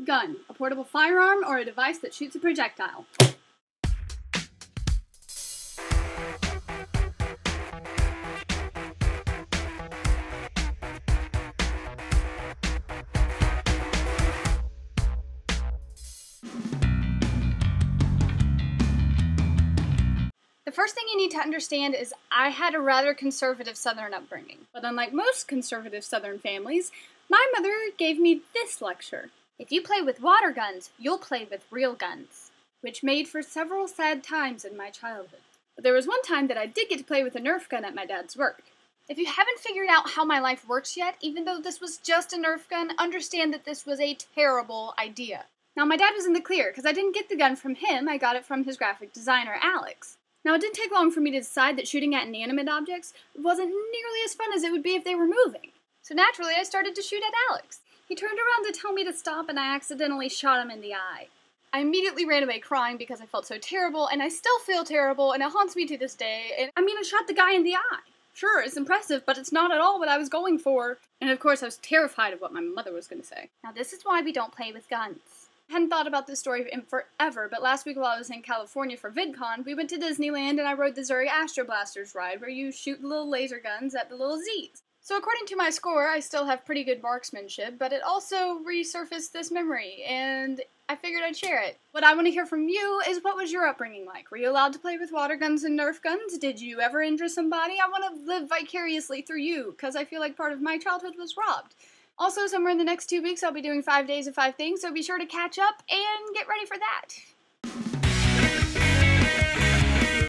gun, a portable firearm, or a device that shoots a projectile? The first thing you need to understand is I had a rather conservative Southern upbringing, but unlike most conservative Southern families, my mother gave me this lecture. If you play with water guns, you'll play with real guns, which made for several sad times in my childhood. But there was one time that I did get to play with a Nerf gun at my dad's work. If you haven't figured out how my life works yet, even though this was just a Nerf gun, understand that this was a terrible idea. Now, my dad was in the clear, because I didn't get the gun from him, I got it from his graphic designer, Alex. Now, it didn't take long for me to decide that shooting at inanimate objects wasn't nearly as fun as it would be if they were moving. So naturally, I started to shoot at Alex. He turned around to tell me to stop, and I accidentally shot him in the eye. I immediately ran away crying because I felt so terrible, and I still feel terrible, and it haunts me to this day. And I mean, I shot the guy in the eye. Sure, it's impressive, but it's not at all what I was going for. And of course, I was terrified of what my mother was going to say. Now, this is why we don't play with guns. I hadn't thought about this story in forever, but last week while I was in California for VidCon, we went to Disneyland and I rode the Zuri Astro Blasters ride where you shoot little laser guns at the little Z's. So according to my score, I still have pretty good marksmanship, but it also resurfaced this memory, and I figured I'd share it. What I want to hear from you is, what was your upbringing like? Were you allowed to play with water guns and Nerf guns? Did you ever injure somebody? I want to live vicariously through you, because I feel like part of my childhood was robbed. Also, somewhere in the next 2 weeks, I'll be doing 5 days of 5 things, so be sure to catch up and get ready for that.